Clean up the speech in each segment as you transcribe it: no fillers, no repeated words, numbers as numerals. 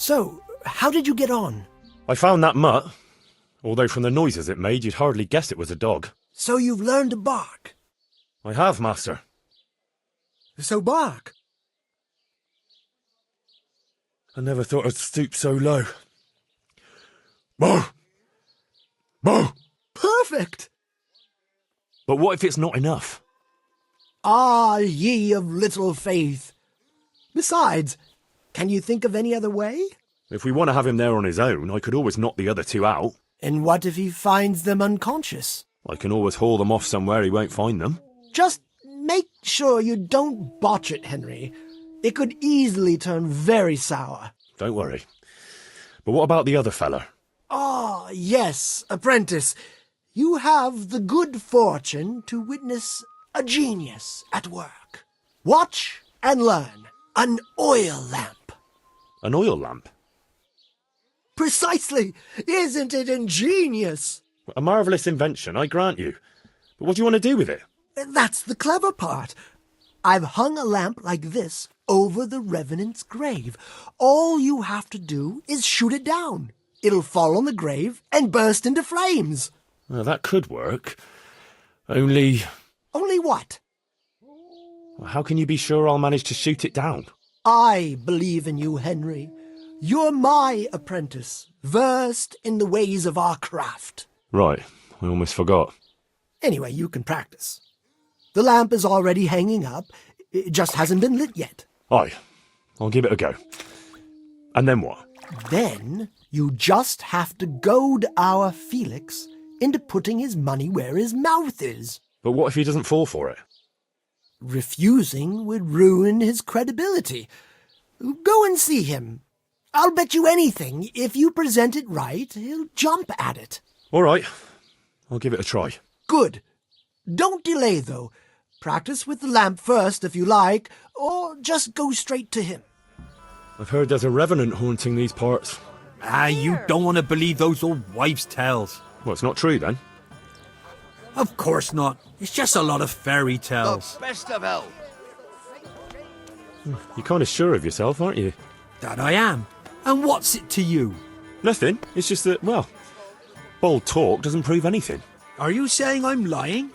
So, how did you get on? I found that mutt. Although from the noises it made, you'd hardly guess it was a dog. So you've learned to bark? I have, master. So bark. I never thought I'd stoop so low. Bow! Bow! Perfect! But what if it's not enough? Ah, ye of little faith. Besides, can you think of any other way? If we want to have him there on his own, I could always knock the other two out. And what if he finds them unconscious? I can always haul them off somewhere he won't find them. Just make sure you don't botch it, Henry. It could easily turn very sour. Don't worry. But what about the other fella? Ah, yes, apprentice. You have the good fortune to witness a genius at work. Watch and learn. An oil lamp. An oil lamp? Precisely. Isn't it ingenious? A marvellous invention, I grant you. But what do you want to do with it? That's the clever part. I've hung a lamp like this over the Revenant's grave. All you have to do is shoot it down. It'll fall on the grave and burst into flames. Well, that could work. Only... Only what? How can you be sure I'll manage to shoot it down? I believe in you, Henry. You're my apprentice, versed in the ways of our craft. Right, I almost forgot. Anyway, you can practice. The lamp is already hanging up. It just hasn't been lit yet. Aye, I'll give it a go. And then what? Then you just have to goad our Felix into putting his money where his mouth is. But what if he doesn't fall for it? Refusing would ruin his credibility. Go and see him. I'll bet you anything, if you present it right, he'll jump at it. All right, I'll give it a try. Good. Don't delay, though. Practice with the lamp first, if you like, or just go straight to him. I've heard there's a revenant haunting these parts. Ah, you don't want to believe those old wives' tales. Well, it's not true, then. Of course not. It's just a lot of fairy tales. The best of hell. You're kind of sure of yourself, aren't you? That I am. And what's it to you? Nothing. It's just that, well, bold talk doesn't prove anything. Are you saying I'm lying?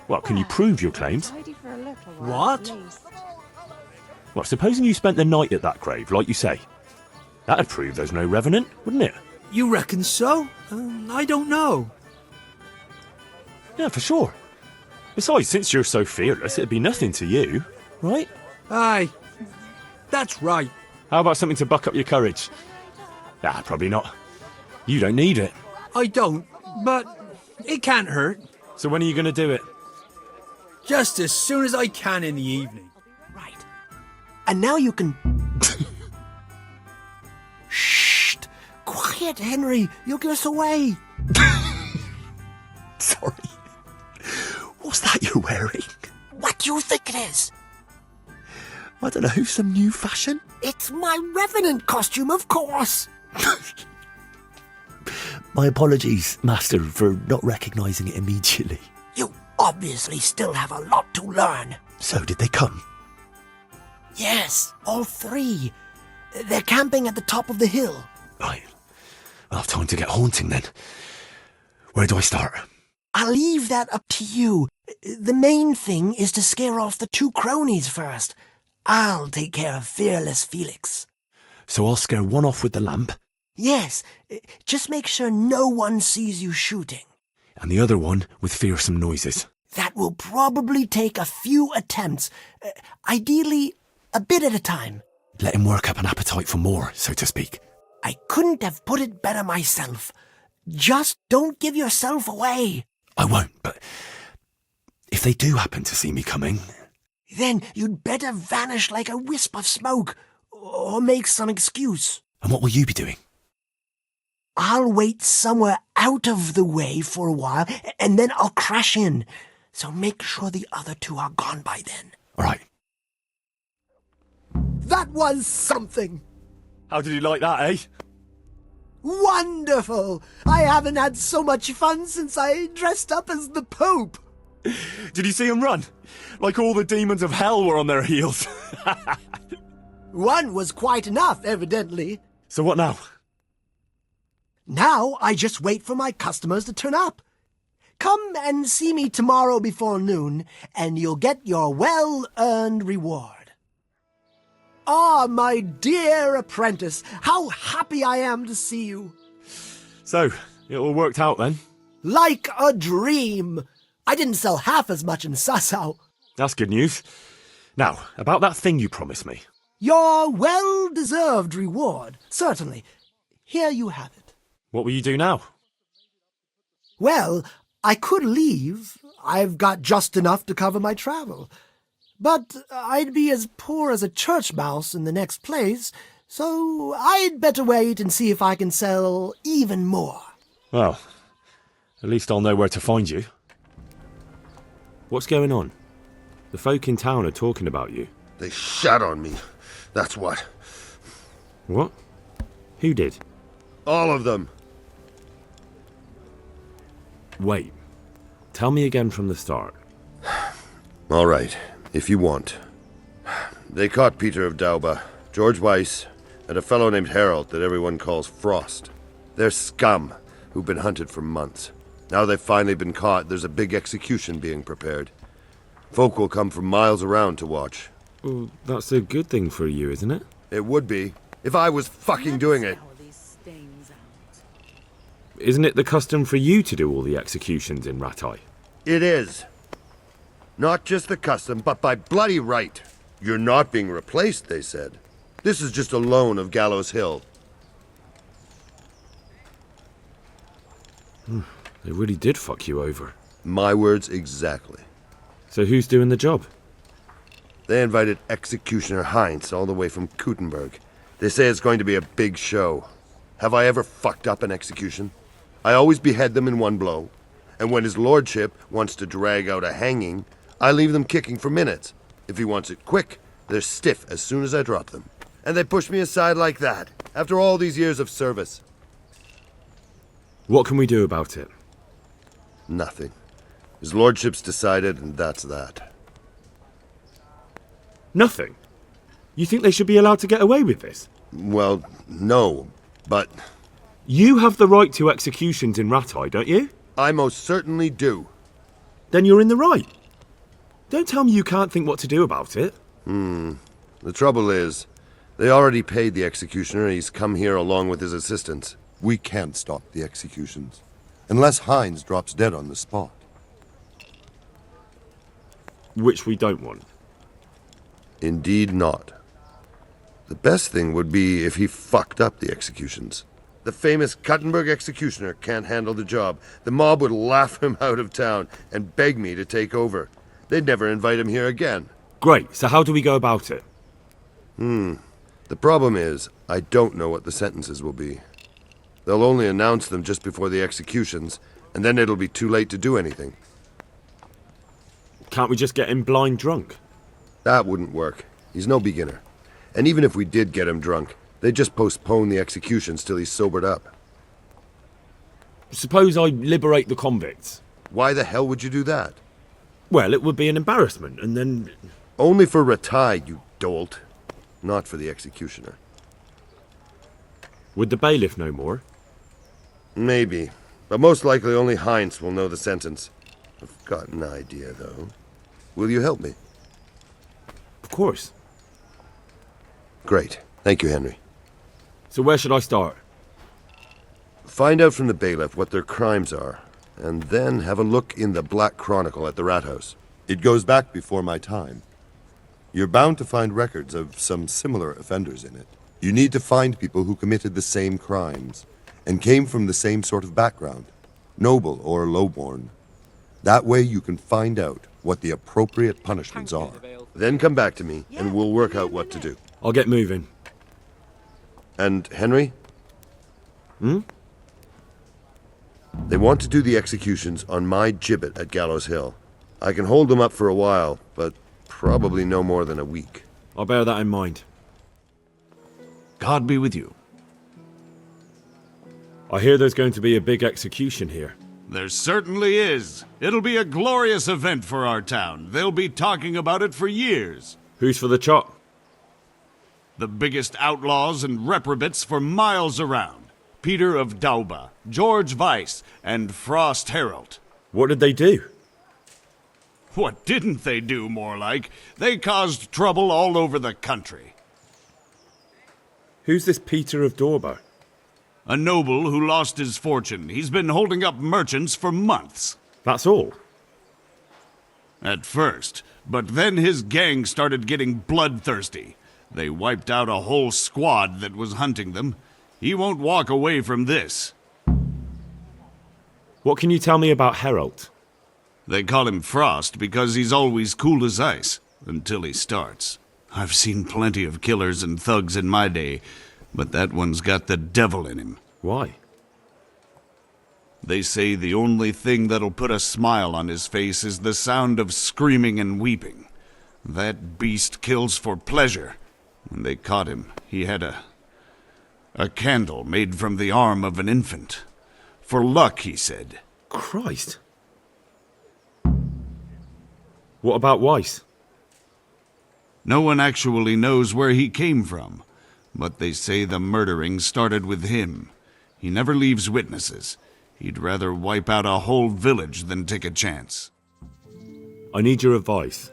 Well, can you prove your claims? What? Well, supposing you spent the night at that grave, like you say. That'd prove there's no revenant, wouldn't it? You reckon so? I don't know. Yeah, for sure. Besides, since you're so fearless, it'd be nothing to you, right? Aye, that's right. How about something to buck up your courage? Ah, probably not. You don't need it. I don't, but it can't hurt. So when are you going to do it? Just as soon as I can in the evening. Right. And now you can... Shh! Quiet, Henry. You'll give us away. Sorry. What's that you're wearing? What do you think it is? I don't know, some new fashion? It's my Revenant costume, of course. My apologies, Master, for not recognising it immediately. You obviously still have a lot to learn. So, did they come? Yes, all three. They're camping at the top of the hill. Right. I'll have time to get haunting then. Where do I start? I'll leave that up to you. The main thing is to scare off the two cronies first. I'll take care of fearless Felix. So I'll scare one off with the lamp? Yes, just make sure no one sees you shooting. And the other one with fearsome noises? That will probably take a few attempts. Ideally, a bit at a time. Let him work up an appetite for more, so to speak. I couldn't have put it better myself. Just don't give yourself away. I won't, but if they do happen to see me coming... Then you'd better vanish like a wisp of smoke, or make some excuse. And what will you be doing? I'll wait somewhere out of the way for a while, and then I'll crash in. So make sure the other two are gone by then. All right. That was something. How did you like that, eh? Wonderful! I haven't had so much fun since I dressed up as the Pope. Did you see him run? Like all the demons of hell were on their heels. One was quite enough, evidently. So what now? Now I just wait for my customers to turn up. Come and see me tomorrow before noon, and you'll get your well-earned reward. Ah, my dear apprentice, how happy I am to see you. So, it all worked out then? Like a dream. I didn't sell half as much in Sasau. That's good news. Now, about that thing you promised me. Your well-deserved reward, certainly. Here you have it. What will you do now? Well, I could leave. I've got just enough to cover my travel. But I'd be as poor as a church mouse in the next place, so I'd better wait and see if I can sell even more. Well, at least I'll know where to find you. What's going on? The folk in town are talking about you. They shat on me. That's what. What? Who did? All of them. Wait. Tell me again from the start. All right, if you want. They caught Peter of Dauba, George Weiss, and a fellow named Harold that everyone calls Frost. They're scum who've been hunted for months. Now they've finally been caught, there's a big execution being prepared. Folk will come from miles around to watch. Well, that's a good thing for you, isn't it? It would be, if I was fucking doing it. Isn't it the custom for you to do all the executions in Ratai? It is. Not just the custom, but by bloody right. You're not being replaced, they said. This is just a loan of Gallows Hill. They really did fuck you over. My words exactly. So who's doing the job? They invited Executioner Heinz all the way from Kuttenberg. They say it's going to be a big show. Have I ever fucked up an execution? I always behead them in one blow. And when his lordship wants to drag out a hanging, I leave them kicking for minutes. If he wants it quick, they're stiff as soon as I drop them. And they push me aside like that, after all these years of service. What can we do about it? Nothing. His lordship's decided, and that's that. Nothing? You think they should be allowed to get away with this? Well, no, but You have the right to executions in Ratai, don't you? I most certainly do. Then you're in the right. Don't tell me you can't think what to do about it. The trouble is, they already paid the executioner and he's come here along with his assistants. We can't stop the executions, unless Heinz drops dead on the spot. Which we don't want. Indeed not. The best thing would be if he fucked up the executions. The famous Kuttenberg executioner can't handle the job. The mob would laugh him out of town and beg me to take over. They'd never invite him here again. Great, so how do we go about it? The problem is, I don't know what the sentences will be. They'll only announce them just before the executions, and then it'll be too late to do anything. Can't we just get him blind drunk? That wouldn't work. He's no beginner. And even if we did get him drunk, they'd just postpone the executions till he's sobered up. Suppose I liberate the convicts. Why the hell would you do that? Well, it would be an embarrassment, and then... Only for Ratai, you dolt. Not for the executioner. Would the bailiff know more? Maybe. But most likely only Heinz will know the sentence. I've got an idea, though. Will you help me? Of course. Great. Thank you, Henry. So where should I start? Find out from the bailiff what their crimes are, and then have a look in the Black Chronicle at the Rat House. It goes back before my time. You're bound to find records of some similar offenders in it. You need to find people who committed the same crimes and came from the same sort of background, noble or lowborn. That way you can find out what the appropriate punishments are. Then come back to me, and we'll work out what to do. I'll get moving. And Henry? They want to do the executions on my gibbet at Gallows Hill. I can hold them up for a while, but probably no more than a week. I'll bear that in mind. God be with you. I hear there's going to be a big execution here. There certainly is. It'll be a glorious event for our town. They'll be talking about it for years. Who's for the chop? The biggest outlaws and reprobates for miles around. Peter of Dauba, George Weiss, and Frost Herald. What did they do? What didn't they do, more like? They caused trouble all over the country. Who's this Peter of Dorber? A noble who lost his fortune. He's been holding up merchants for months. That's all? At first, but then his gang started getting bloodthirsty. They wiped out a whole squad that was hunting them. He won't walk away from this. What can you tell me about Herald? They call him Frost because he's always cool as ice, until he starts. I've seen plenty of killers and thugs in my day, but that one's got the devil in him. Why? They say the only thing that'll put a smile on his face is the sound of screaming and weeping. That beast kills for pleasure. When they caught him, he had a candle made from the arm of an infant. For luck, he said. Christ. What about Weiss? No one actually knows where he came from, but they say the murdering started with him. He never leaves witnesses. He'd rather wipe out a whole village than take a chance. I need your advice.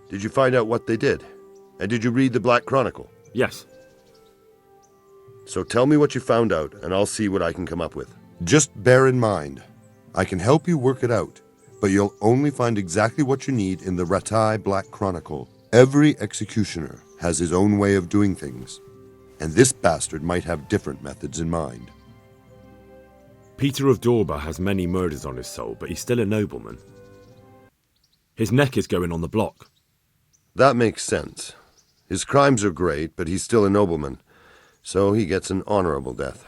Did you find out what they did? And did you read the Black Chronicle? Yes. So tell me what you found out, and I'll see what I can come up with. Just bear in mind, I can help you work it out, but you'll only find exactly what you need in the Ratai Black Chronicle. Every executioner has his own way of doing things, and this bastard might have different methods in mind. Peter of Dorber has many murders on his soul, but he's still a nobleman. His neck is going on the block. That makes sense. His crimes are great, but he's still a nobleman, so he gets an honorable death.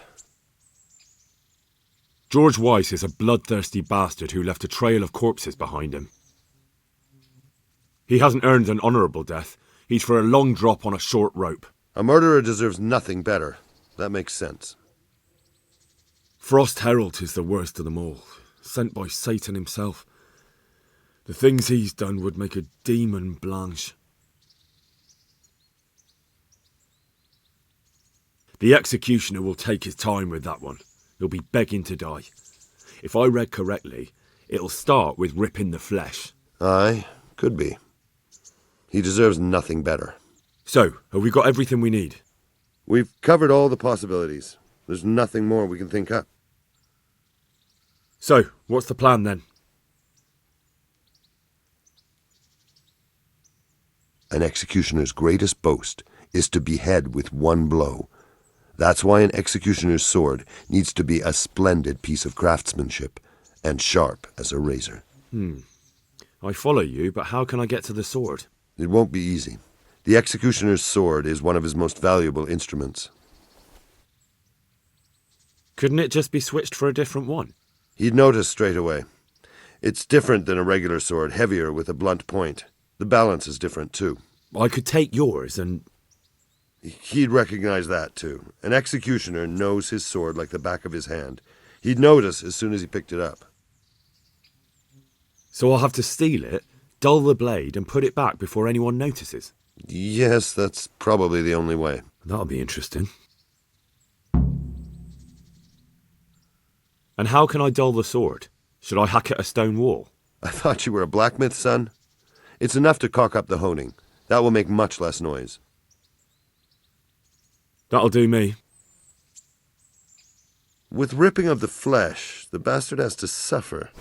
George Weiss is a bloodthirsty bastard who left a trail of corpses behind him. He hasn't earned an honourable death. He's for a long drop on a short rope. A murderer deserves nothing better. That makes sense. Frost Herald is the worst of them all, sent by Satan himself. The things he's done would make a demon blanch. The executioner will take his time with that one. He'll be begging to die. If I read correctly, it'll start with ripping the flesh. Aye, could be. He deserves nothing better. So, have we got everything we need? We've covered all the possibilities. There's nothing more we can think up. So, what's the plan then? An executioner's greatest boast is to behead with one blow. That's why an executioner's sword needs to be a splendid piece of craftsmanship and sharp as a razor. I follow you, but how can I get to the sword? It won't be easy. The executioner's sword is one of his most valuable instruments. Couldn't it just be switched for a different one? He'd notice straight away. It's different than a regular sword, heavier with a blunt point. The balance is different, too. I could take yours and... He'd recognize that, too. An executioner knows his sword like the back of his hand. He'd notice as soon as he picked it up. So I'll have to steal it, dull the blade, and put it back before anyone notices? Yes, that's probably the only way. That'll be interesting. And how can I dull the sword? Should I hack at a stone wall? I thought you were a blacksmith, son. It's enough to cock up the honing. That will make much less noise. That'll do me. With ripping of the flesh, the bastard has to suffer,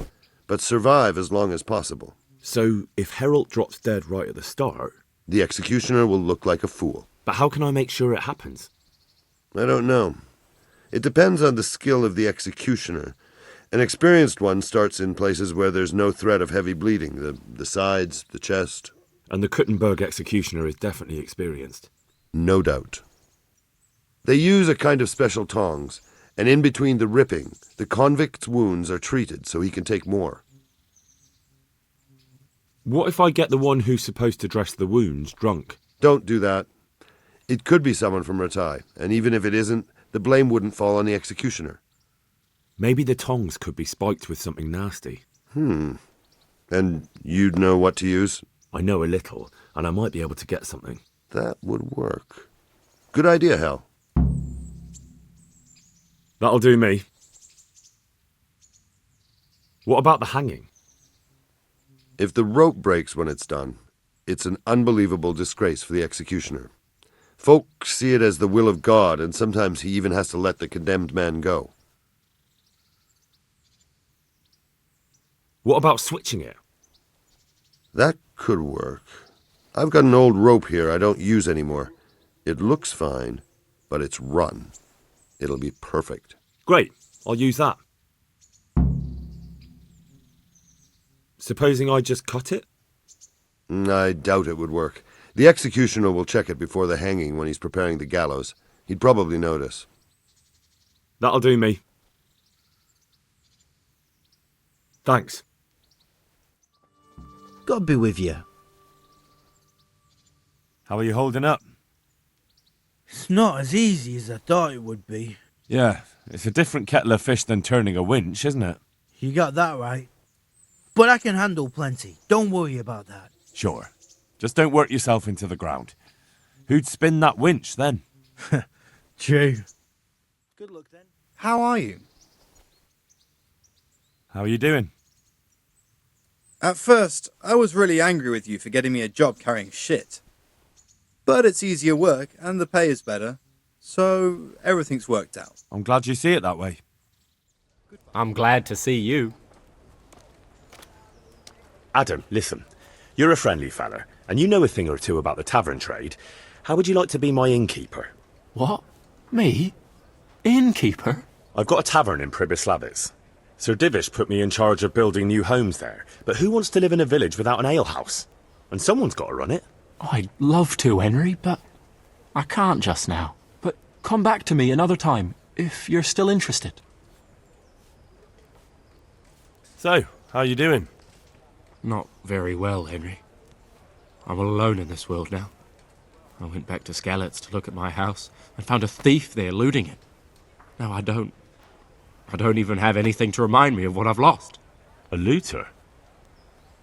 but survive as long as possible. So, if Herald drops dead right at the start... The executioner will look like a fool. But how can I make sure it happens? I don't know. It depends on the skill of the executioner. An experienced one starts in places where there's no threat of heavy bleeding, the sides, the chest. And the Kuttenberg executioner is definitely experienced. No doubt. They use a kind of special tongs, and in between the ripping, the convict's wounds are treated so he can take more. What if I get the one who's supposed to dress the wounds drunk? Don't do that. It could be someone from Ratai, and even if it isn't, the blame wouldn't fall on the executioner. Maybe the tongs could be spiked with something nasty. And you'd know what to use? I know a little, and I might be able to get something. that would work. Good idea, Hal. That'll do me. What about the hanging? If the rope breaks when it's done, it's an unbelievable disgrace for the executioner. Folk see it as the will of God, and sometimes he even has to let the condemned man go. What about switching it? That could work. I've got an old rope here I don't use anymore. It looks fine, but it's run. It'll be perfect. Great, I'll use that. Supposing I just cut it? I doubt it would work. The executioner will check it before the hanging when he's preparing the gallows. He'd probably notice. That'll do me. Thanks. God be with you. How are you holding up? It's not as easy as I thought it would be. Yeah, it's a different kettle of fish than turning a winch, isn't it? You got that right. But I can handle plenty. Don't worry about that. Sure. Just don't work yourself into the ground. Who'd spin that winch then? True. Good luck then. How are you? How are you doing? At first, I was really angry with you for getting me a job carrying shit. But it's easier work and the pay is better, so everything's worked out. I'm glad you see it that way. I'm glad to see you. Adam, listen. You're a friendly fella, and you know a thing or two about the tavern trade. How would you like to be my innkeeper? What? Me? Innkeeper? I've got a tavern in Pribyslavitz. Sir Divish put me in charge of building new homes there, but who wants to live in a village without an alehouse? And someone's got to run it. I'd love to, Henry, but I can't just now. But come back to me another time, if you're still interested. So, how you doing? Not very well, Henry. I'm all alone in this world now. I went back to Skalitz to look at my house and found a thief there looting it. Now I don't even have anything to remind me of what I've lost. A looter?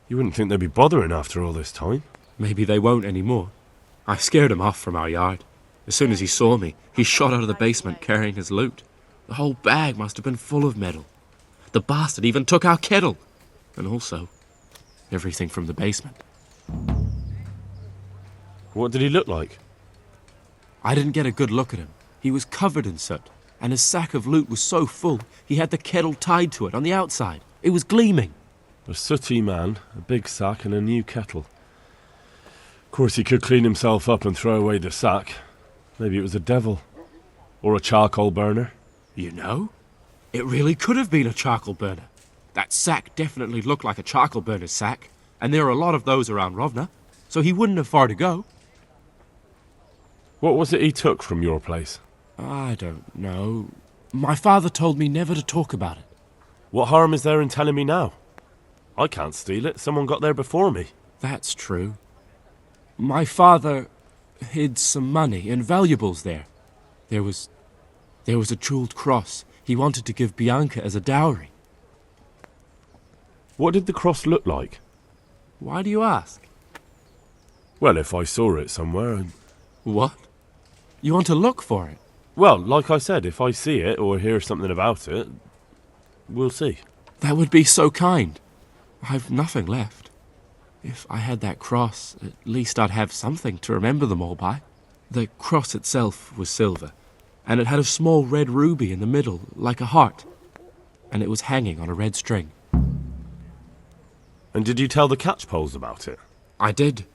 You wouldn't think they'd be bothering after all this time. Maybe they won't anymore. I scared him off from our yard. As soon as he saw me, he shot out of the basement carrying his loot. The whole bag must have been full of metal. The bastard even took our kettle. And also, everything from the basement. What did he look like? I didn't get a good look at him. He was covered in soot, and his sack of loot was so full, he had the kettle tied to it on the outside. It was gleaming. A sooty man, a big sack and a new kettle. Of course he could clean himself up and throw away the sack. Maybe it was a devil. Or a charcoal burner. You know, it really could have been a charcoal burner. That sack definitely looked like a charcoal burner's sack, and there are a lot of those around Rovna, so he wouldn't have far to go. What was it he took from your place? I don't know. My father told me never to talk about it. What harm is there in telling me now? I can't steal it. Someone got there before me. That's true. My father hid some money and valuables there. There was a jeweled cross he wanted to give Bianca as a dowry. What did the cross look like? Why do you ask? Well, if I saw it somewhere... What? You want to look for it? Well, like I said, if I see it or hear something about it, we'll see. That would be so kind. I've nothing left. If I had that cross, at least I'd have something to remember them all by. The cross itself was silver, and it had a small red ruby in the middle, like a heart, and it was hanging on a red string. And did you tell the catchpoles about it? I did.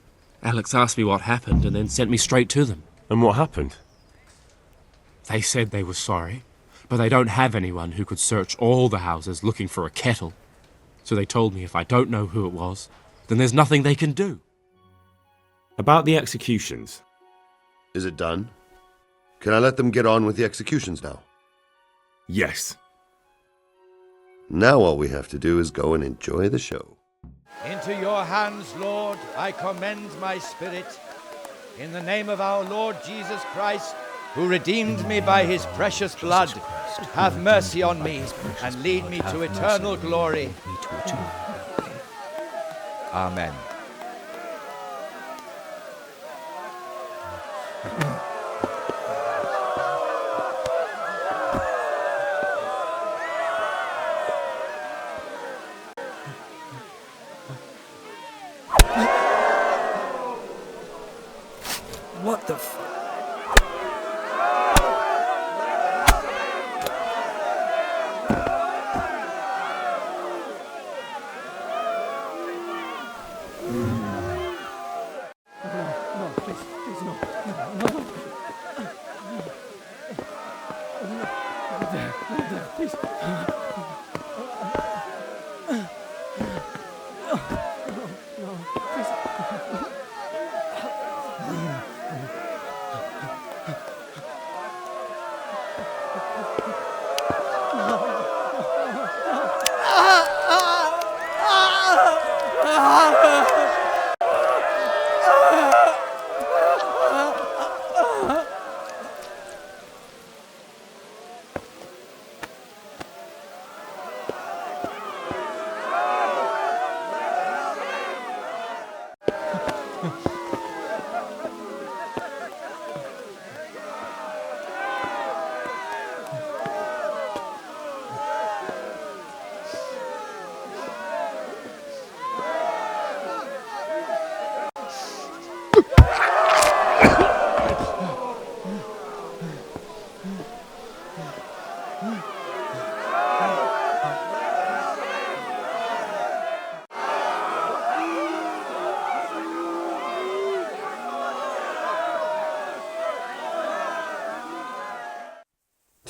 Alex asked me what happened and then sent me straight to them. And what happened? They said they were sorry, but they don't have anyone who could search all the houses looking for a kettle. So they told me if I don't know who it was, then there's nothing they can do. About the executions. Is it done? Can I let them get on with the executions now? Yes. Now all we have to do is go and enjoy the show. Into your hands, Lord, I commend my spirit. In the name of our Lord Jesus Christ, who redeemed me by his precious blood, have mercy on me and lead me to eternal glory. Amen.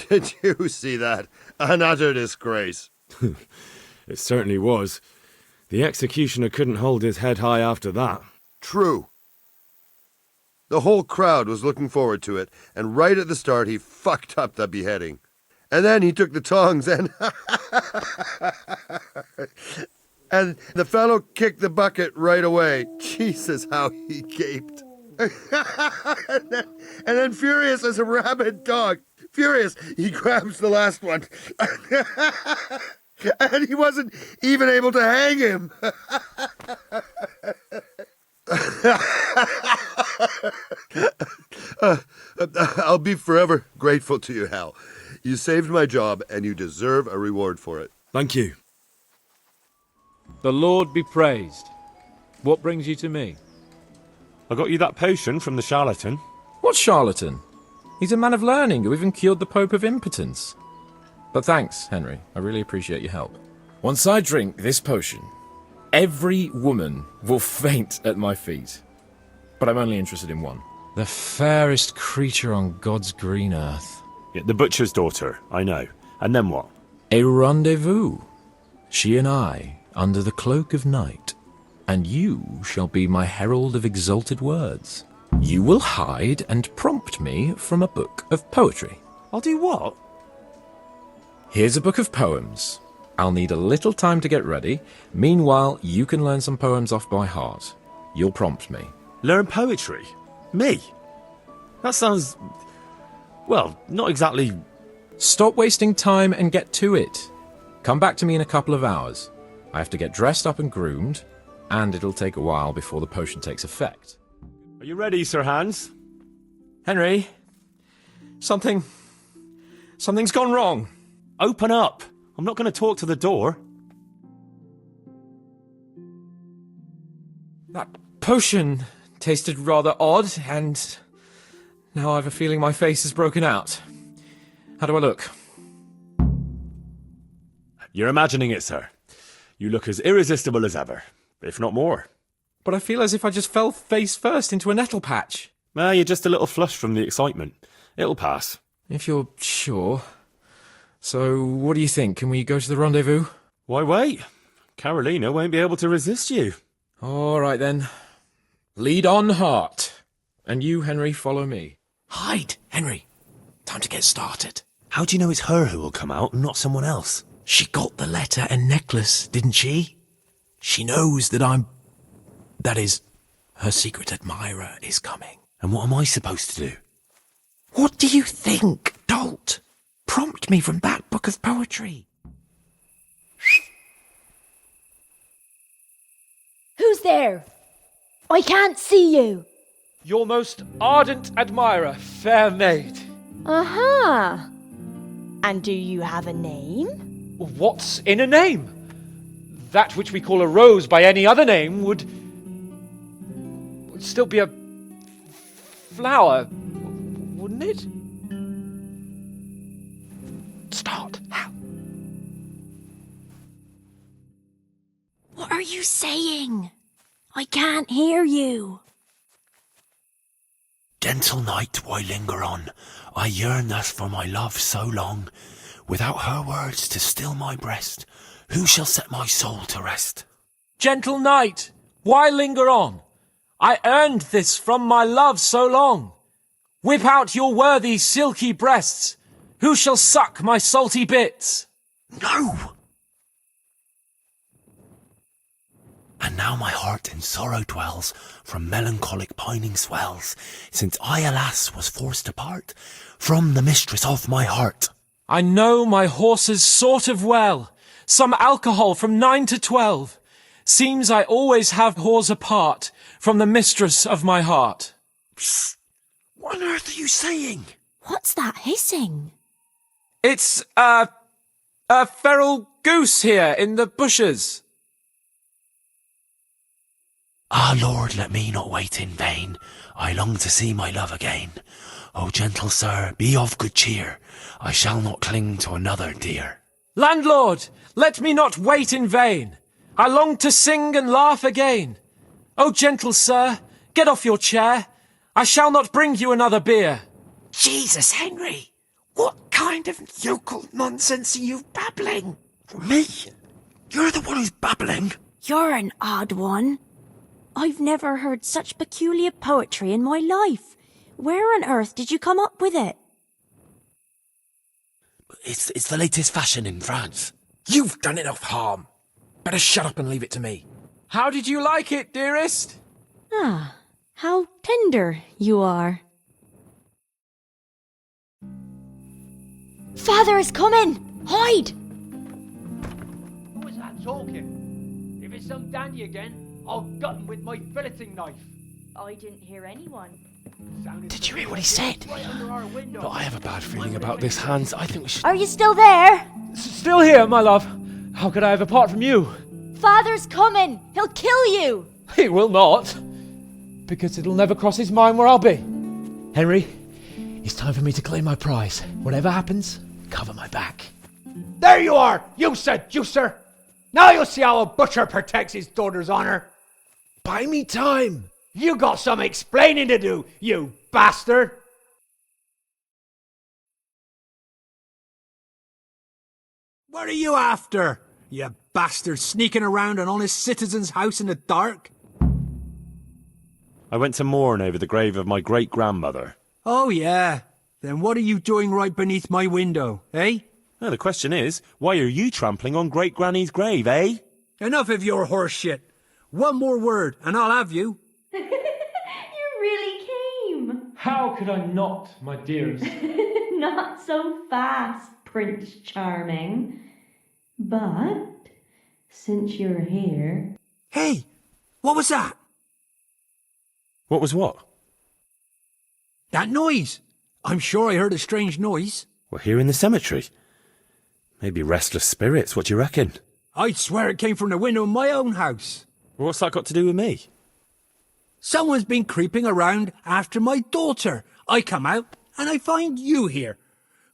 Did you see that? An utter disgrace. It certainly was. The executioner couldn't hold his head high after that. True. The whole crowd was looking forward to it, and right at the start he fucked up the beheading. And then he took the tongs and... and the fellow kicked the bucket right away. Jesus, how he gaped. and then furious as a rabid dog, he grabs the last one. And he wasn't even able to hang him. I'll be forever grateful to you, Hal. You saved my job, and you deserve a reward for it. Thank you. The Lord be praised. What brings you to me? I got you that potion from the charlatan. What charlatan? He's a man of learning who even cured the Pope of impotence. But thanks, Henry. I really appreciate your help. Once I drink this potion, every woman will faint at my feet. But I'm only interested in one. The fairest creature on God's green earth. Yeah, the butcher's daughter, I know. And then what? A rendezvous. She and I, under the cloak of night. And you shall be my herald of exalted words. You will hide and prompt me from a book of poetry. I'll do what? Here's a book of poems. I'll need a little time to get ready. Meanwhile, you can learn some poems off by heart. You'll prompt me. Learn poetry? Me? That sounds... well, not exactly... Stop wasting time and get to it. Come back to me in a couple of hours. I have to get dressed up and groomed, and it'll take a while before the potion takes effect. Are you ready, Sir Hans? Henry, something's gone wrong. Open up. I'm not going to talk to the door. That potion tasted rather odd, and now I've a feeling my face is broken out. How do I look? You're imagining it, sir. You look as irresistible as ever, if not more. But I feel as if I just fell face first into a nettle patch. You're just a little flushed from the excitement. It'll pass. If you're sure. So, what do you think? Can we go to the rendezvous? Why wait? Carolina won't be able to resist you. All right, then. Lead on, heart. And you, Henry, follow me. Hide, Henry. Time to get started. How do you know it's her who will come out and not someone else? She got the letter and necklace, didn't she? She knows that that is, her secret admirer is coming. And what am I supposed to do? What do you think, dolt? Prompt me from that book of poetry. Who's there? I can't see you. Your most ardent admirer, fair maid. Uh-huh. And do you have a name? What's in a name? That which we call a rose by any other name would still be a flower, wouldn't it? Start. How? What are you saying? I can't hear you. Gentle night, why linger on? I yearn thus for my love so long. Without her words to still my breast, who shall set my soul to rest? Gentle night, why linger on? I earned this from my love so long. Whip out your worthy silky breasts. Who shall suck my salty bits? No! And now my heart in sorrow dwells, from melancholic pining swells, since I, alas, was forced to part from the mistress of my heart. I know my horses sort of well, some alcohol from 9 to 12. Seems I always have whores apart from the mistress of my heart. Psst! What on earth are you saying? What's that hissing? It's, a feral goose here in the bushes. Ah, Lord, let me not wait in vain. I long to see my love again. O gentle sir, be of good cheer. I shall not cling to another dear. Landlord, let me not wait in vain. I long to sing and laugh again. O gentle sir, get off your chair. I shall not bring you another beer. Jesus, Henry! What kind of yokel nonsense are you babbling? Me? You're the one who's babbling. You're an odd one. I've never heard such peculiar poetry in my life. Where on earth did you come up with it? It's the latest fashion in France. You've done enough harm. Better shut up and leave it to me. How did you like it, dearest? Ah, how tender you are. Father is coming! Hide! Who was that talking? If it's some dandy again, I'll gut him with my filleting knife. I didn't hear anyone. Did you hear what he said? But I have a bad feeling about this, Hans. I think we should... Are you still there? Still here, my love. How could I have apart from you? Father's coming! He'll kill you! He will not. Because it'll never cross his mind where I'll be. Henry, it's time for me to claim my prize. Whatever happens, cover my back. There you are, you seducer! Now you'll see how a butcher protects his daughter's honor. Buy me time. You got some explaining to do, you bastard! What are you after? You bastard sneaking around an honest citizen's house in the dark? I went to mourn over the grave of my great-grandmother. Oh, yeah. Then what are you doing right beneath my window, eh? Well, the question is, why are you trampling on great-granny's grave, eh? Enough of your horse shit. One more word, and I'll have you. You really came. How could I not, my dearest? Not so fast, Prince Charming. But, since you're here... Hey, what was that? What was what? That noise. I'm sure I heard a strange noise. We're here in the cemetery. Maybe restless spirits, what do you reckon? I'd swear it came from the window of my own house. Well, what's that got to do with me? Someone's been creeping around after my daughter. I come out and I find you here.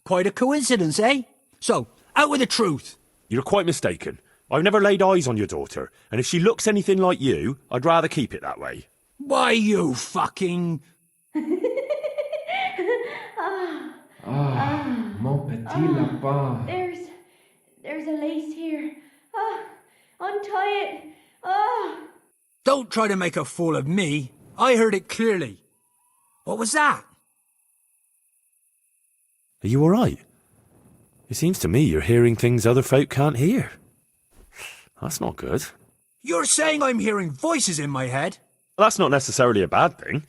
Quite a coincidence, eh? So, out with the truth. You're quite mistaken. I've never laid eyes on your daughter, and if she looks anything like you, I'd rather keep it that way. Why, you fucking... Mon petit lapin. There's a lace here. Untie it. Don't try to make a fool of me. I heard it clearly. What was that? Are you all right? It seems to me you're hearing things other folk can't hear. That's not good. You're saying I'm hearing voices in my head? That's not necessarily a bad thing.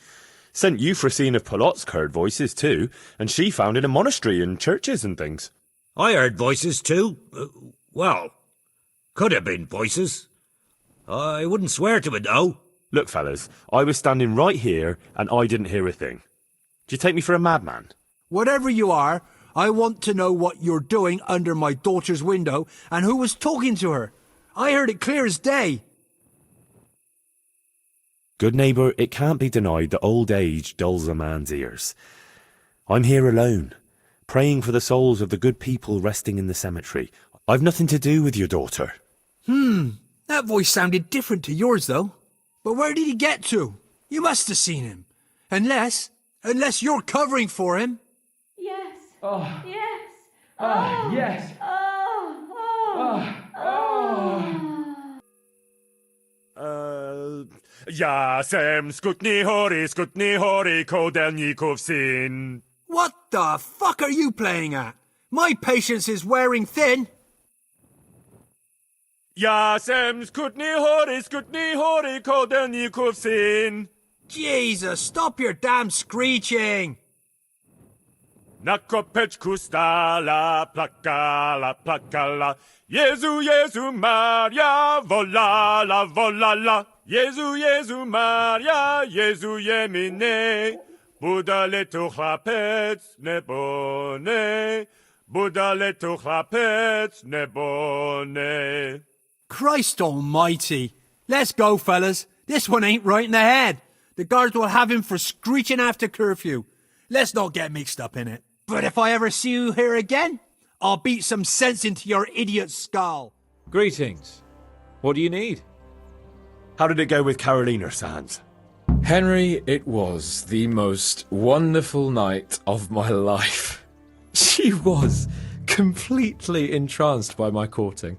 St. Euphrosyne of Polotsk heard voices too, and she founded a monastery and churches and things. I heard voices too. Well, could have been voices. I wouldn't swear to it, though. Look, fellas, I was standing right here, and I didn't hear a thing. Do you take me for a madman? Whatever you are, I want to know what you're doing under my daughter's window, and who was talking to her. I heard it clear as day. Good neighbour, it can't be denied that old age dulls a man's ears. I'm here alone, praying for the souls of the good people resting in the cemetery. I've nothing to do with your daughter. That voice sounded different to yours, though. But where did he get to? You must have seen him. Unless you're covering for him. Yes. Oh. Yes. Yes. Jasem skutni hori kodelnikov sin. What the fuck are you playing at? My patience is wearing thin. Jasem skutni hori kodelnikov sin. Jesus, stop your damn screeching. Nakopeć kustala, plakala. Jezu, Maria, volala. Jezu, Maria, Jezu jemine. Budale tu chlapec nebone. Budale tu chlapec nebone. Christ almighty. Let's go, fellas. This one ain't right in the head. The guards will have him for screeching after curfew. Let's not get mixed up in it. But if I ever see you here again, I'll beat some sense into your idiot skull. Greetings. What do you need? How did it go with Carolina, Sans? Henry, it was the most wonderful night of my life. She was completely entranced by my courting.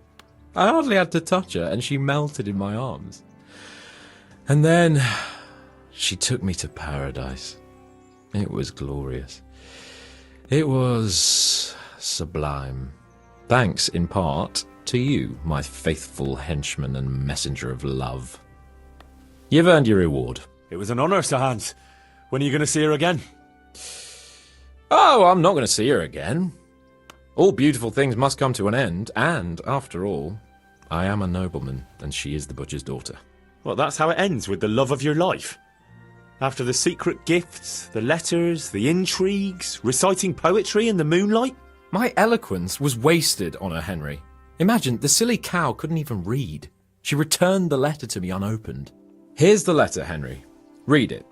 I hardly had to touch her, and she melted in my arms. And then she took me to paradise. It was glorious. It was sublime. Thanks, in part, to you, my faithful henchman and messenger of love. You've earned your reward. It was an honour, Sir Hans. When are you going to see her again? Oh, I'm not going to see her again. All beautiful things must come to an end, and, after all, I am a nobleman, and she is the butcher's daughter. Well, that's how it ends, with the love of your life. After the secret gifts, the letters, the intrigues, reciting poetry in the moonlight. My eloquence was wasted on her, Henry. Imagine, the silly cow couldn't even read. She returned the letter to me unopened. Here's the letter, Henry. Read it.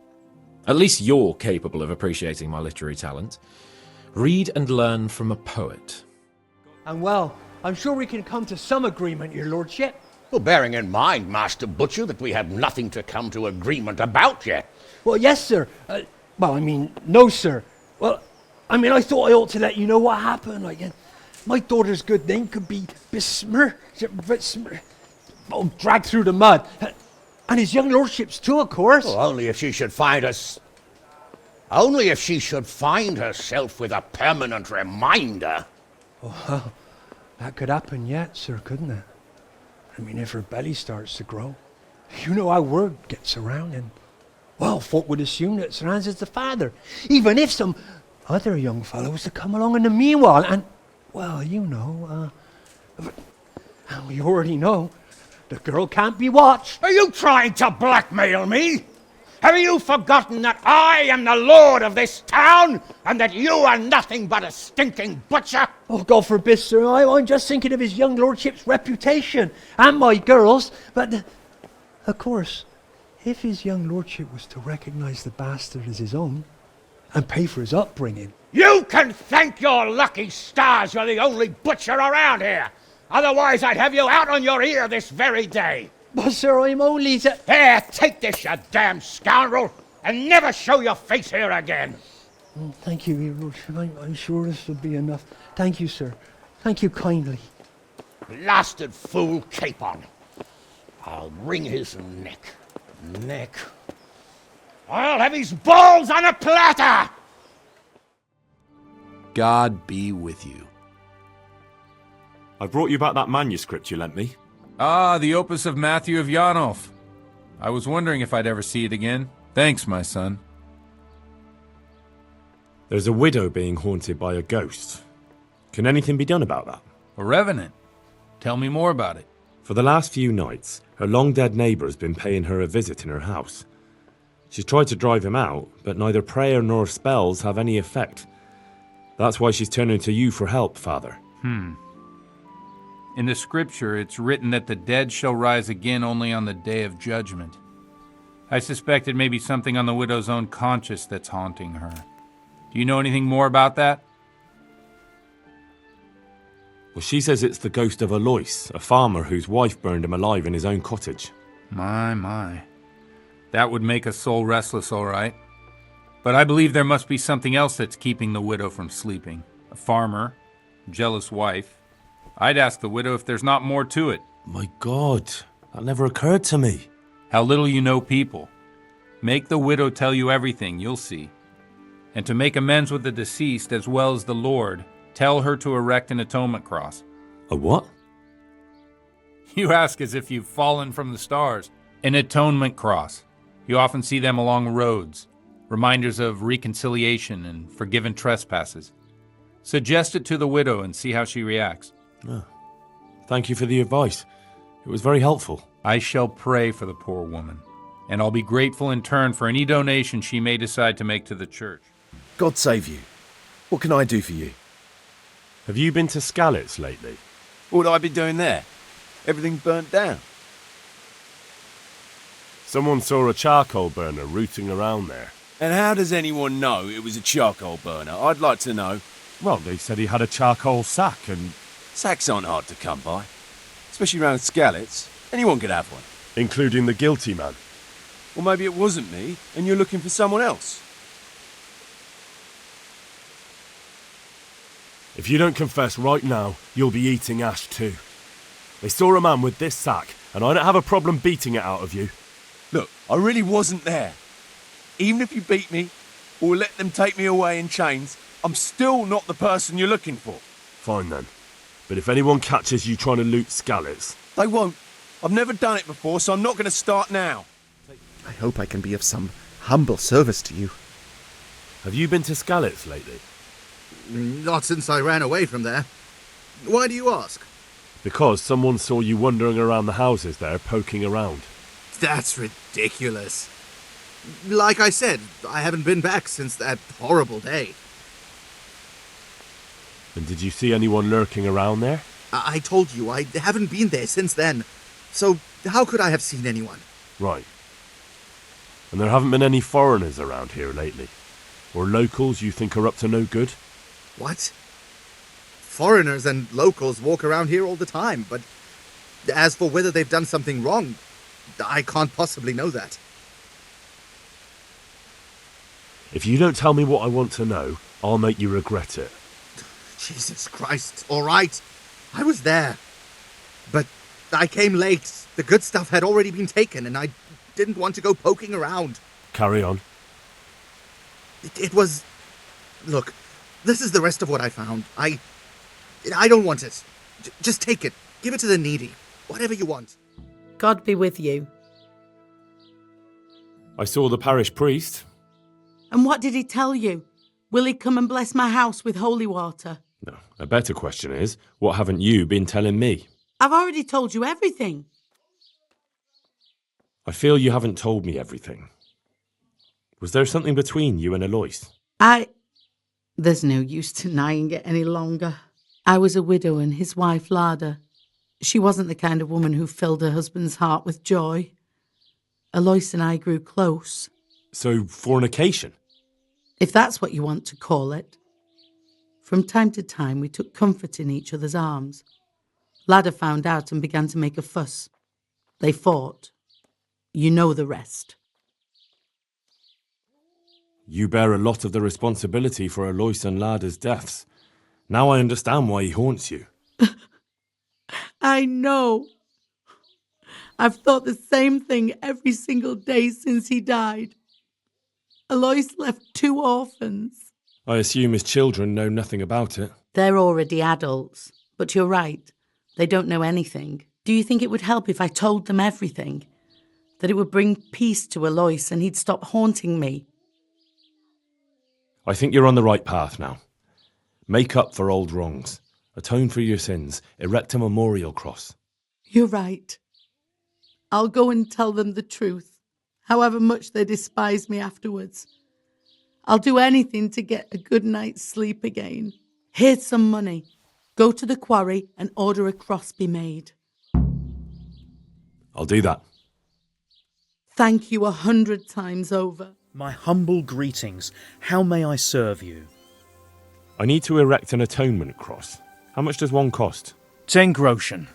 At least you're capable of appreciating my literary talent. Read and learn from a poet. And well, I'm sure we can come to some agreement, your lordship. Well, bearing in mind, Master Butcher, that we have nothing to come to agreement about yet. Well, yes, sir. No, sir. Well, I thought I ought to let you know what happened. My daughter's good name could be dragged through the mud. And his young lordship's too, of course. Well, only if she should find herself with a permanent reminder. Well, that could happen yet, sir, couldn't it? If her belly starts to grow. You know how word gets around, and, well, folk would assume that Sir Hans is the father, even if some other young fellow was to come along in the meanwhile, and, well, you already know, the girl can't be watched. Are you trying to blackmail me? Have you forgotten that I am the lord of this town, and that you are nothing but a stinking butcher? Oh, God forbid, sir. I'm just thinking of his young lordship's reputation, and my girl's. But, of course, if his young lordship was to recognise the bastard as his own, and pay for his upbringing... You can thank your lucky stars you're the only butcher around here. Otherwise, I'd have you out on your ear this very day. But, sir, I'm only... Here, take this, you damn scoundrel, and never show your face here again. Thank you, your lordship. I'm sure this will be enough. Thank you, sir. Thank you kindly. Blasted fool, capon. I'll wring his neck. I'll have his balls on a platter! God be with you. I brought you back that manuscript you lent me. Ah, the opus of Matthew of Yanov. I was wondering if I'd ever see it again. Thanks, my son. There's a widow being haunted by a ghost. Can anything be done about that? A revenant? Tell me more about it. For the last few nights, her long-dead neighbour has been paying her a visit in her house. She's tried to drive him out, but neither prayer nor spells have any effect. That's why she's turning to you for help, Father. In the scripture, it's written that the dead shall rise again only on the day of judgment. I suspect it may be something on the widow's own conscience that's haunting her. Do you know anything more about that? Well, she says it's the ghost of Alois, a farmer whose wife burned him alive in his own cottage. My. That would make a soul restless, all right. But I believe there must be something else that's keeping the widow from sleeping. A farmer, jealous wife. I'd ask the widow if there's not more to it. My God, that never occurred to me. How little you know people. Make the widow tell you everything, you'll see. And to make amends with the deceased as well as the Lord, tell her to erect an atonement cross. A what? You ask as if you've fallen from the stars. An atonement cross. You often see them along roads. Reminders of reconciliation and forgiven trespasses. Suggest it to the widow and see how she reacts. Oh, thank you for the advice. It was very helpful. I shall pray for the poor woman, and I'll be grateful in turn for any donation she may decide to make to the church. God save you. What can I do for you? Have you been to Skalitz lately? What would I be doing there? Everything's burnt down. Someone saw a charcoal burner rooting around there. And how does anyone know it was a charcoal burner? I'd like to know. Well, they said he had a charcoal sack and... Sacks aren't hard to come by. Especially around Skalitz. Anyone could have one. Including the guilty man. Or maybe it wasn't me, and you're looking for someone else. If you don't confess right now, you'll be eating ash too. They saw a man with this sack, and I don't have a problem beating it out of you. Look, I really wasn't there. Even if you beat me, or let them take me away in chains, I'm still not the person you're looking for. Fine then. But if anyone catches you trying to loot Skalitz... They won't. I've never done it before, so I'm not going to start now. I hope I can be of some humble service to you. Have you been to Skalitz lately? Not since I ran away from there. Why do you ask? Because someone saw you wandering around the houses there, poking around. That's ridiculous. Like I said, I haven't been back since that horrible day. And did you see anyone lurking around there? I told you, I haven't been there since then. So how could I have seen anyone? Right. And there haven't been any foreigners around here lately? Or locals you think are up to no good? What? Foreigners and locals walk around here all the time, but as for whether they've done something wrong, I can't possibly know that. If you don't tell me what I want to know, I'll make you regret it. Jesus Christ, all right. I was there. But I came late. The good stuff had already been taken, and I didn't want to go poking around. Carry on. It was... Look, this is the rest of what I found. I don't want it. Just take it. Give it to the needy. Whatever you want. God be with you. I saw the parish priest. And what did he tell you? Will he come and bless my house with holy water? No, a better question is, what haven't you been telling me? I've already told you everything. I feel you haven't told me everything. Was there something between you and Alois? There's no use denying it any longer. I was a widow and his wife Lada. She wasn't the kind of woman who filled her husband's heart with joy. Alois and I grew close. So, fornication? If that's what you want to call it. From time to time, we took comfort in each other's arms. Lada found out and began to make a fuss. They fought. You know the rest. You bear a lot of the responsibility for Alois and Lada's deaths. Now I understand why he haunts you. I know. I've thought the same thing every single day since he died. Alois left 2 orphans. I assume his children know nothing about it. They're already adults, but you're right. They don't know anything. Do you think it would help if I told them everything? That it would bring peace to Alois and he'd stop haunting me? I think you're on the right path now. Make up for old wrongs. Atone for your sins. Erect a memorial cross. You're right. I'll go and tell them the truth, however much they despise me afterwards. I'll do anything to get a good night's sleep again. Here's some money. Go to the quarry and order a cross be made. I'll do that. Thank you 100 times over. My humble greetings. How may I serve you? I need to erect an atonement cross. How much does one cost? 10 groschen.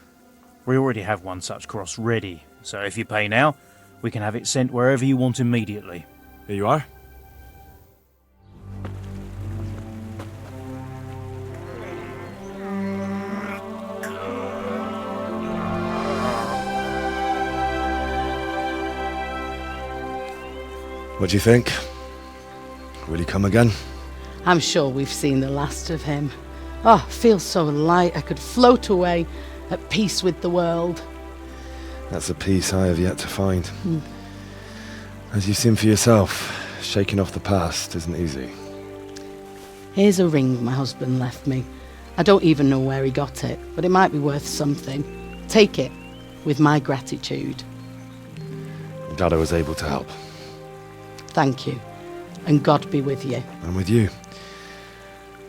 We already have one such cross ready, so if you pay now, we can have it sent wherever you want immediately. Here you are. What do you think? Will he come again? I'm sure we've seen the last of him. Oh, I feel so light I could float away at peace with the world. That's a peace I have yet to find. As you've seen for yourself, shaking off the past isn't easy. Here's a ring my husband left me. I don't even know where he got it, but it might be worth something. Take it, with my gratitude. I'm glad I was able to help. Thank you, and God be with you. And with you.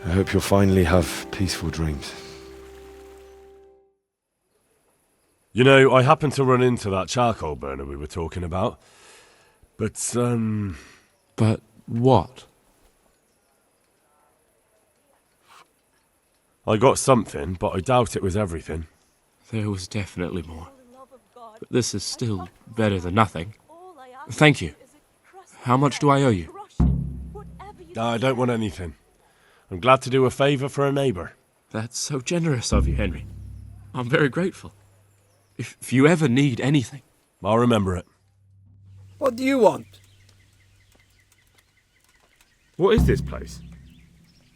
I hope you'll finally have peaceful dreams. You know, I happened to run into that charcoal burner we were talking about. But what? I got something, but I doubt it was everything. There was definitely more. But this is still better than nothing. Thank you. How much do I owe you? I don't want anything. I'm glad to do a favour for a neighbour. That's so generous of you, Henry. I'm very grateful. If you ever need anything, I'll remember it. What do you want? What is this place?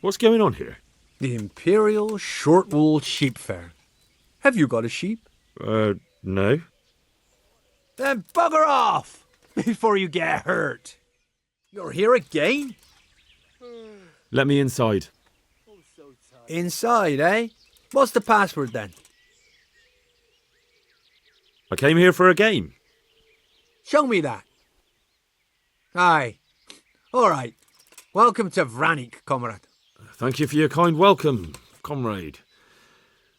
What's going on here? The Imperial Short Wool Sheep Fair. Have you got a sheep? No. Then bugger off before you get hurt. You're here again? Let me inside. Inside, eh? What's the password then? I came here for a game. Show me that. Aye. All right. Welcome to Vranik, comrade. Thank you for your kind welcome, comrade.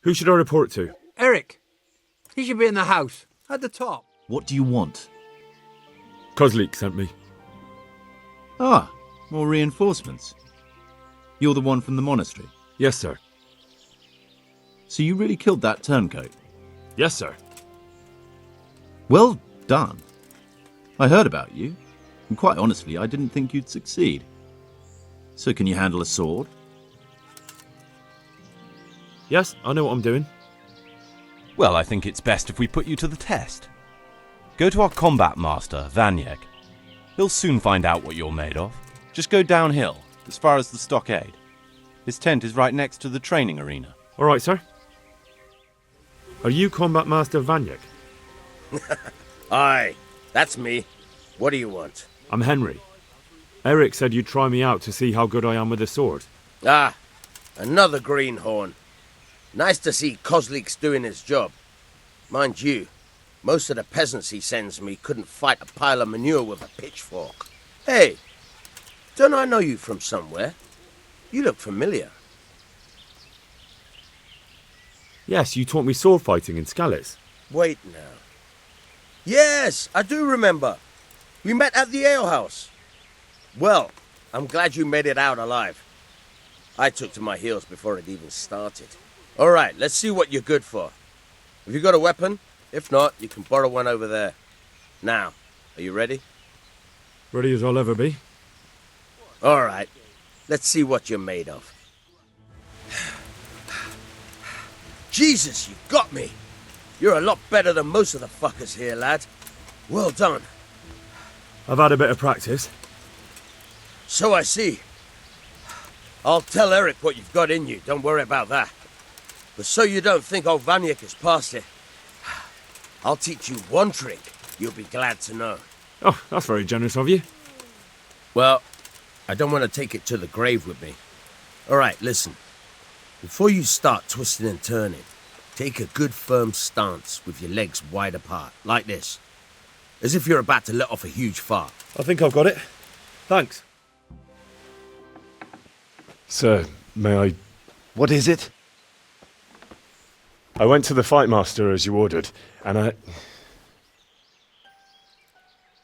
Who should I report to? Eric. He should be in the house, at the top. What do you want? Kozlik sent me. Ah, more reinforcements. You're the one from the monastery? Yes, sir. So you really killed that turncoat? Yes, sir. Well done. I heard about you, and quite honestly, I didn't think you'd succeed. So can you handle a sword? Yes, I know what I'm doing. Well, I think it's best if we put you to the test. Go to our combat master, Vanyek. He'll soon find out what you're made of. Just go downhill, as far as the stockade. His tent is right next to the training arena. All right, sir. Are you Combat Master Vanyek? Aye, that's me. What do you want? I'm Henry. Eric said you'd try me out to see how good I am with a sword. Ah, another greenhorn. Nice to see Kozlik's doing his job. Mind you, most of the peasants he sends me couldn't fight a pile of manure with a pitchfork. Hey, don't I know you from somewhere? You look familiar. Yes, you taught me sword fighting in Skalitz. Wait now. Yes, I do remember. We met at the alehouse. Well, I'm glad you made it out alive. I took to my heels before it even started. All right, let's see what you're good for. Have you got a weapon? If not, you can borrow one over there. Now, are you ready? Ready as I'll ever be. All right, let's see what you're made of. Jesus, you got me. You're a lot better than most of the fuckers here, lad. Well done. I've had a bit of practice. So I see. I'll tell Eric what you've got in you, don't worry about that. But so you don't think old Vanyek has passed it, I'll teach you one trick you'll be glad to know. Oh, that's very generous of you. Well, I don't want to take it to the grave with me. All right, listen. Before you start twisting and turning, take a good firm stance with your legs wide apart, like this. As if you're about to let off a huge fart. I think I've got it. Thanks. Sir, may I... What is it? I went to the fight master as you ordered, and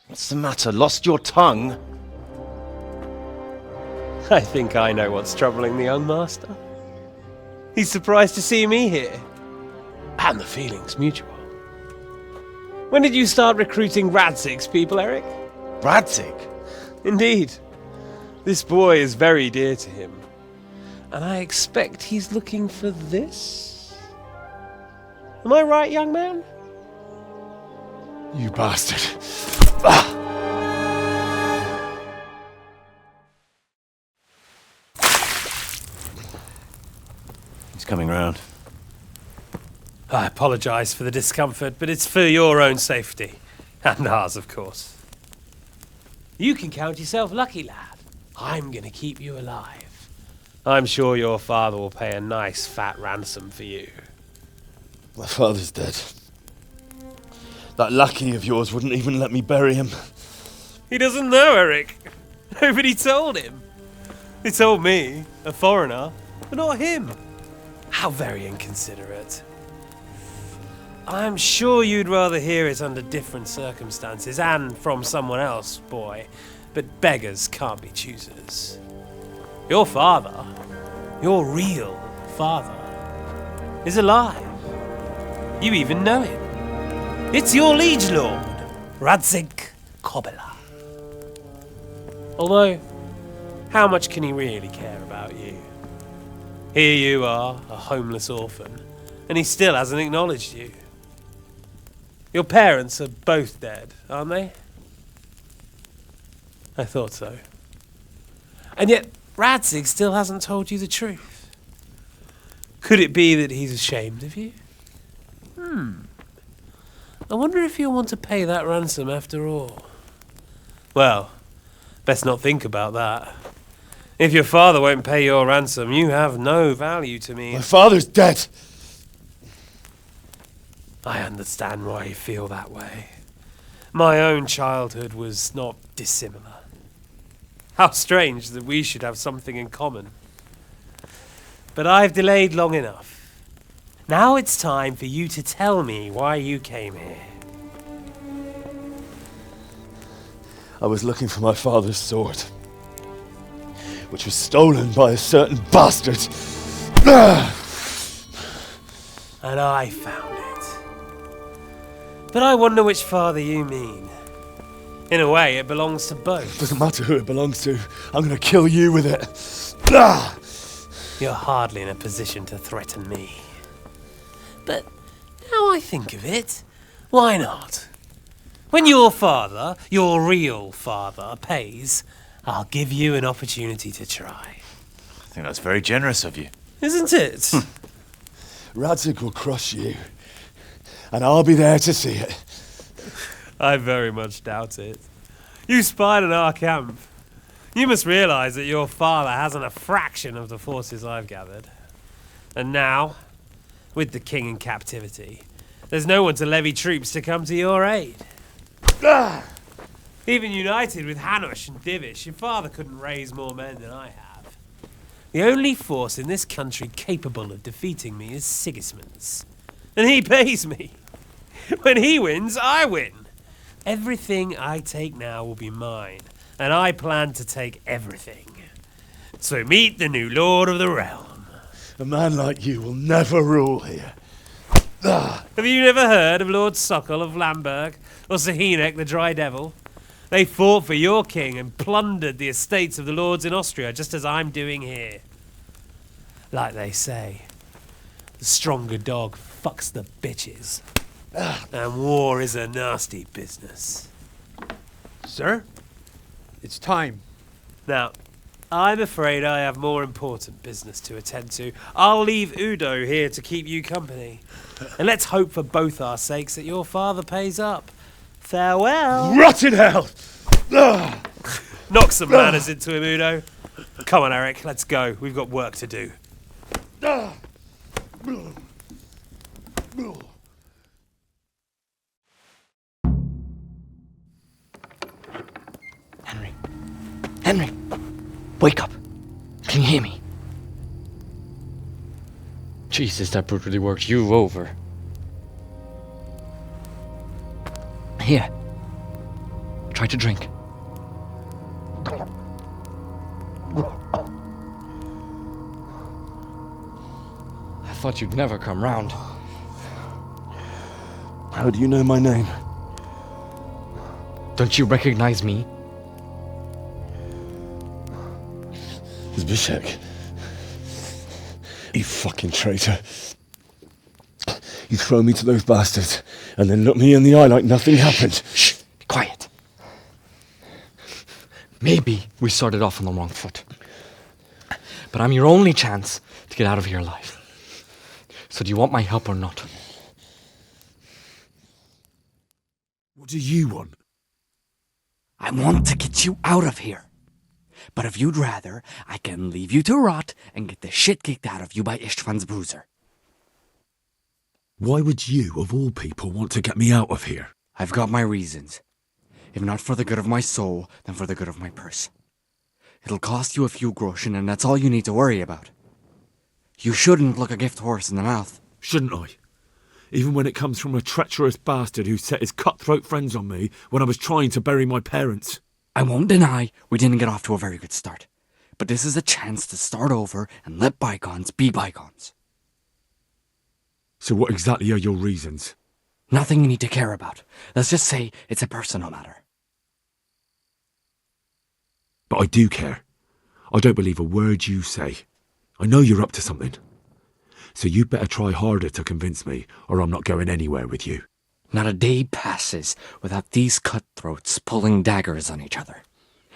What's the matter? Lost your tongue? I think I know what's troubling the young master. He's surprised to see me here. And the feeling's mutual. When did you start recruiting Radzig's people, Eric? Radzig? Indeed. This boy is very dear to him. And I expect he's looking for this? Am I right, young man? You bastard. He's coming round. I apologise for the discomfort, but it's for your own safety. And ours, of course. You can count yourself lucky, lad. I'm going to keep you alive. I'm sure your father will pay a nice fat ransom for you. My father's dead. That lackey of yours wouldn't even let me bury him. He doesn't know, Eric. Nobody told him. They told me, a foreigner, but not him. How very inconsiderate. I'm sure you'd rather hear it under different circumstances and from someone else, boy, but beggars can't be choosers. Your father, your real father, is alive. You even know him. It's your liege lord, Radzig Kobyla. Although, how much can he really care about you? Here you are, a homeless orphan, and he still hasn't acknowledged you. Your parents are both dead, aren't they? I thought so. And yet, Radzig still hasn't told you the truth. Could it be that he's ashamed of you? I wonder if you'll want to pay that ransom after all. Well, best not think about that. If your father won't pay your ransom, you have no value to me. My father's dead! I understand why you feel that way. My own childhood was not dissimilar. How strange that we should have something in common. But I've delayed long enough. Now it's time for you to tell me why you came here. I was looking for my father's sword, which was stolen by a certain bastard. And I found it. But I wonder which father you mean. In a way, it belongs to both. Doesn't matter who it belongs to. I'm gonna kill you with it. You're hardly in a position to threaten me. But now I think of it, why not? When your father, your real father, pays, I'll give you an opportunity to try. I think that's very generous of you. Isn't it? Radzig will crush you, and I'll be there to see it. I very much doubt it. You spied on our camp. You must realize that your father hasn't a fraction of the forces I've gathered. And now, with the king in captivity, there's no one to levy troops to come to your aid. Even united with Hanush and Divish, your father couldn't raise more men than I have. The only force in this country capable of defeating me is Sigismund's. And he pays me. When he wins, I win. Everything I take now will be mine, and I plan to take everything. So meet the new lord of the realm. A man like you will never rule here. Have you never heard of Lord Sokol of Lamberg, or Sahinek the Dry Devil? They fought for your king and plundered the estates of the lords in Austria, just as I'm doing here. Like they say, the stronger dog fucks the bitches. And war is a nasty business. Sir, it's time. Now, I'm afraid I have more important business to attend to. I'll leave Udo here to keep you company. And let's hope for both our sakes that your father pays up. Farewell. Rot in hell! Knock some manners into him, Udo. Come on, Eric, let's go. We've got work to do. Henry, wake up. Can you hear me? Jesus, that brutally worked you over. Try to drink. I thought you'd never come round. How do you know my name? Don't you recognize me? Zbyszek. You fucking traitor. You throw me to those bastards and then look me in the eye like nothing happened. Shh! Be quiet. Maybe we started off on the wrong foot. But I'm your only chance to get out of here alive. So do you want my help or not? What do you want? I want to get you out of here. But if you'd rather, I can leave you to rot and get the shit kicked out of you by Istvan's bruiser. Why would you, of all people, want to get me out of here? I've got my reasons. If not for the good of my soul, then for the good of my purse. It'll cost you a few groschen, and that's all you need to worry about. You shouldn't look a gift horse in the mouth. Shouldn't I? Even when it comes from a treacherous bastard who set his cutthroat friends on me when I was trying to bury my parents. I won't deny we didn't get off to a very good start. But this is a chance to start over and let bygones be bygones. So what exactly are your reasons? Nothing you need to care about. Let's just say it's a personal matter. But I do care. I don't believe a word you say. I know you're up to something. So you better try harder to convince me, or I'm not going anywhere with you. Not a day passes without these cutthroats pulling daggers on each other.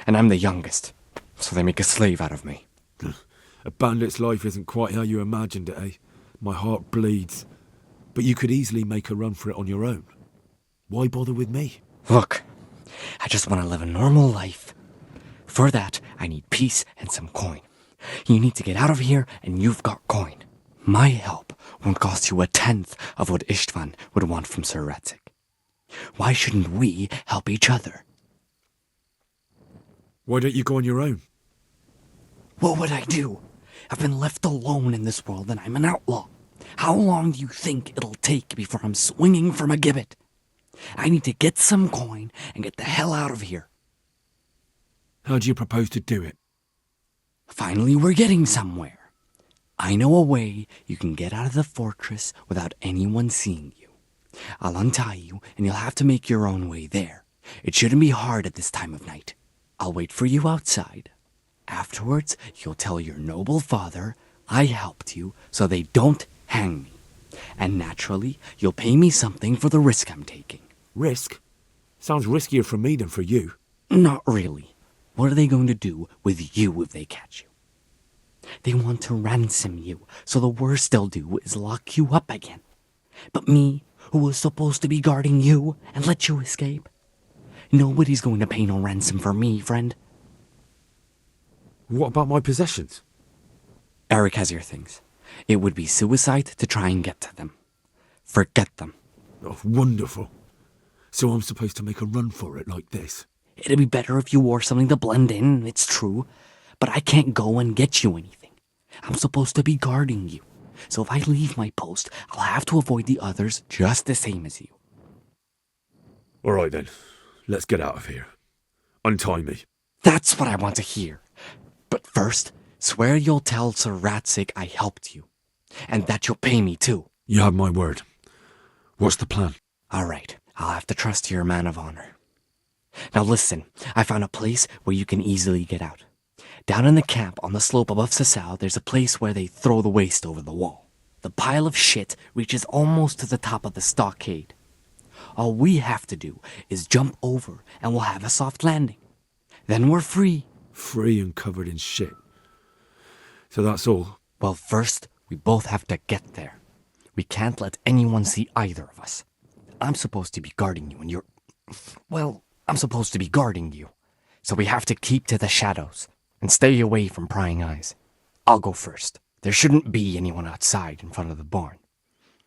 And I'm the youngest, so they make a slave out of me. A bandit's life isn't quite how you imagined it, eh? My heart bleeds. But you could easily make a run for it on your own. Why bother with me? Look, I just want to live a normal life. For that, I need peace and some coin. You need to get out of here, and you've got coin. My help won't cost you a tenth of what Istvan would want from Sir Ratzik. Why shouldn't we help each other? Why don't you go on your own? What would I do? I've been left alone in this world and I'm an outlaw. How long do you think it'll take before I'm swinging from a gibbet? I need to get some coin and get the hell out of here. How do you propose to do it? Finally, we're getting somewhere. I know a way you can get out of the fortress without anyone seeing you. I'll untie you, and you'll have to make your own way there. It shouldn't be hard at this time of night. I'll wait for you outside. Afterwards, you'll tell your noble father I helped you so they don't hang me. And naturally, you'll pay me something for the risk I'm taking. Risk? Sounds riskier for me than for you. Not really. What are they going to do with you if they catch you? They want to ransom you, so the worst they'll do is lock you up again. But me, who was supposed to be guarding you and let you escape? Nobody's going to pay no ransom for me, friend. What about my possessions? Eric has your things. It would be suicide to try and get to them. Forget them. Oh, wonderful. So I'm supposed to make a run for it like this? It'd be better if you wore something to blend in, it's true. But I can't go and get you anything. I'm supposed to be guarding you. So if I leave my post, I'll have to avoid the others just the same as you. All right then. Let's get out of here. Untie me. That's what I want to hear. But first, swear you'll tell Sir Ratzik I helped you. And that you'll pay me too. You have my word. What's the plan? All right, I'll have to trust you're a man of honor. Now listen, I found a place where you can easily get out. Down in the camp on the slope above Sasau, there's a place where they throw the waste over the wall. The pile of shit reaches almost to the top of the stockade. All we have to do is jump over and we'll have a soft landing. Then we're free. Free and covered in shit. So that's all? Well, first, we both have to get there. We can't let anyone see either of us. I'm supposed to be guarding you and you're... Well, I'm supposed to be guarding you. So we have to keep to the shadows and stay away from prying eyes. I'll go first. There shouldn't be anyone outside in front of the barn.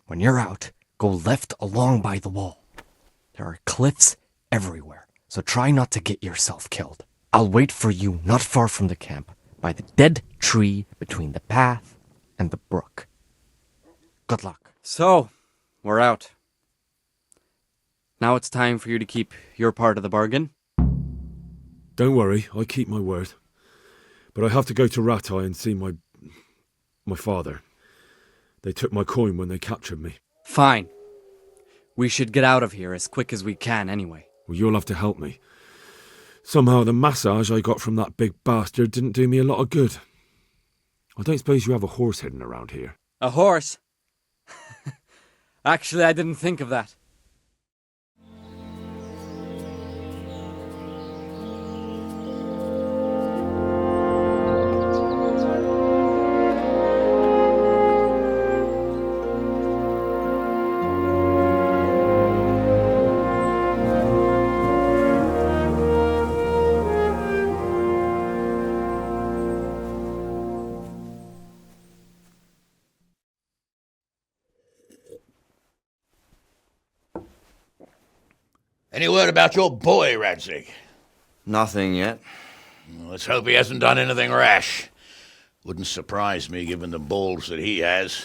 When you're out, go left along by the wall. There are cliffs everywhere, so try not to get yourself killed. I'll wait for you not far from the camp, by the dead tree between the path and the brook. Good luck. So, we're out. Now it's time for you to keep your part of the bargain. Don't worry, I keep my word. But I have to go to Rattay and see my father. They took my coin when they captured me. Fine. We should get out of here as quick as we can anyway. Well, you'll have to help me. Somehow the massage I got from that big bastard didn't do me a lot of good. I don't suppose you have a horse hidden around here? A horse? Actually, I didn't think of that. Any word about your boy, Radzig? Nothing yet. Let's hope he hasn't done anything rash. Wouldn't surprise me given the balls that he has.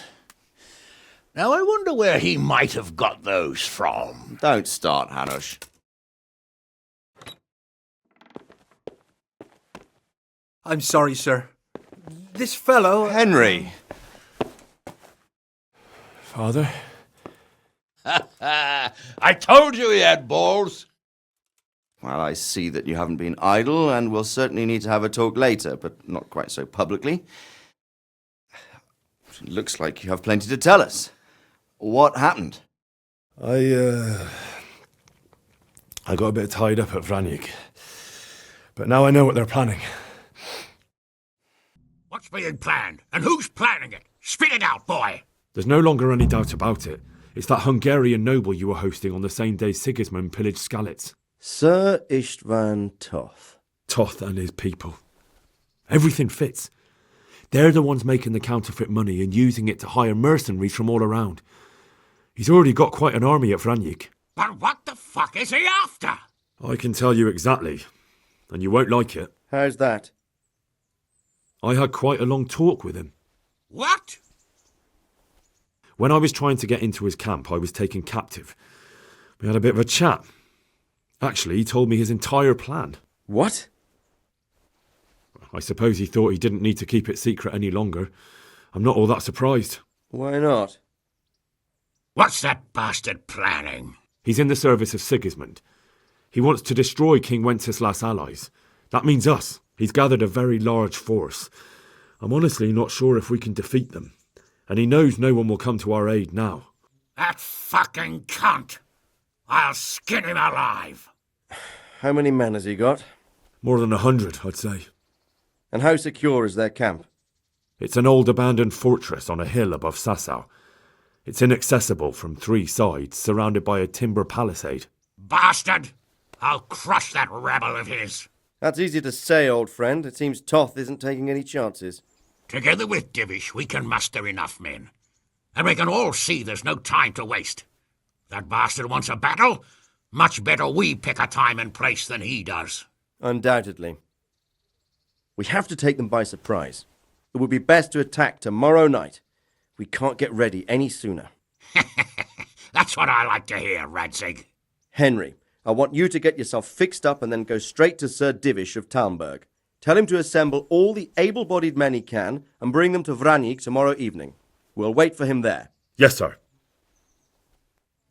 Now I wonder where he might have got those from. Don't start, Hanush. I'm sorry, sir. This fellow... Henry! Father? I told you he had balls. Well, I see that you haven't been idle, and we'll certainly need to have a talk later, but not quite so publicly. It looks like you have plenty to tell us. What happened? I got a bit tied up at Vranyik. But now I know what they're planning. What's being planned? And who's planning it? Spit it out, boy! There's no longer any doubt about it. It's that Hungarian noble you were hosting on the same day Sigismund pillaged Skalitz. Sir Istvan Toth. Toth and his people. Everything fits. They're the ones making the counterfeit money and using it to hire mercenaries from all around. He's already got quite an army at Vranyik. But what the fuck is he after? I can tell you exactly, and you won't like it. How's that? I had quite a long talk with him. What? When I was trying to get into his camp, I was taken captive. We had a bit of a chat. Actually, he told me his entire plan. What? I suppose he thought he didn't need to keep it secret any longer. I'm not all that surprised. Why not? What's that bastard planning? He's in the service of Sigismund. He wants to destroy King Wenceslas' allies. That means us. He's gathered a very large force. I'm honestly not sure if we can defeat them. And he knows no one will come to our aid now. That fucking cunt! I'll skin him alive! How many men has he got? More than 100, I'd say. And how secure is their camp? It's an old abandoned fortress on a hill above Sasau. It's inaccessible from 3 sides, surrounded by a timber palisade. Bastard! I'll crush that rebel of his! That's easy to say, old friend. It seems Toth isn't taking any chances. Together with Divish, we can muster enough men. And we can all see there's no time to waste. That bastard wants a battle. Much better we pick a time and place than he does. Undoubtedly. We have to take them by surprise. It would be best to attack tomorrow night. We can't get ready any sooner. That's what I like to hear, Radzig. Henry, I want you to get yourself fixed up and then go straight to Sir Divish of Talmberg. Tell him to assemble all the able-bodied men he can and bring them to Vranyik tomorrow evening. We'll wait for him there. Yes, sir.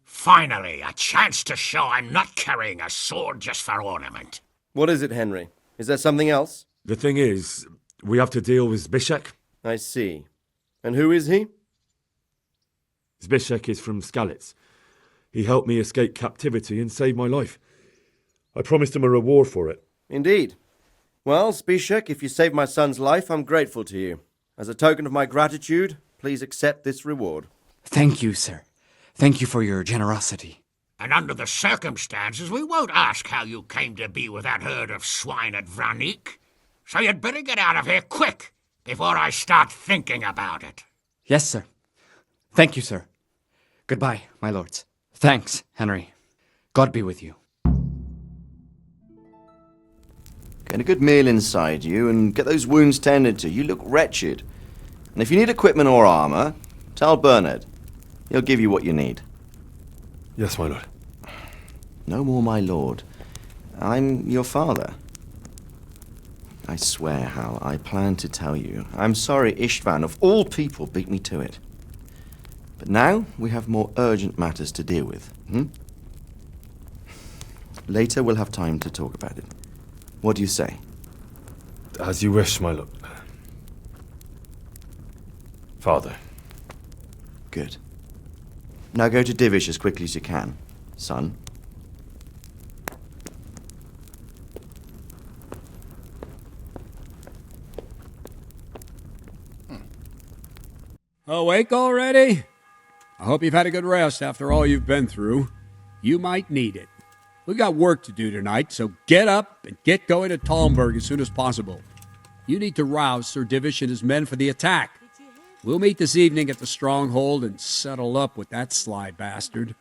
Finally, a chance to show I'm not carrying a sword just for ornament. What is it, Henry? Is there something else? The thing is, we have to deal with Zbyszek. I see. And who is he? Zbyszek is from Skalitz. He helped me escape captivity and saved my life. I promised him a reward for it. Indeed. Well, Zbyszek, if you saved my son's life, I'm grateful to you. As a token of my gratitude, please accept this reward. Thank you, sir. Thank you for your generosity. And under the circumstances, we won't ask how you came to be with that herd of swine at Vranyik. So you'd better get out of here quick, before I start thinking about it. Yes, sir. Thank you, sir. Goodbye, my lords. Thanks, Henry. God be with you. Get a good meal inside you and get those wounds tended to. You look wretched. And if you need equipment or armor, tell Bernard. He'll give you what you need. Yes, my lord. No more, my lord. I'm your father. I swear, Hal, I planned to tell you. I'm sorry Istvan, of all people, beat me to it. But now we have more urgent matters to deal with, Later we'll have time to talk about it. What do you say? As you wish, my lord. Father. Good. Now go to Divish as quickly as you can, son. Awake already? I hope you've had a good rest after all you've been through. You might need it. We got work to do tonight, so get up and get going to Talmberg as soon as possible. You need to rouse Sir Divish and his men for the attack. We'll meet this evening at the stronghold and settle up with that sly bastard.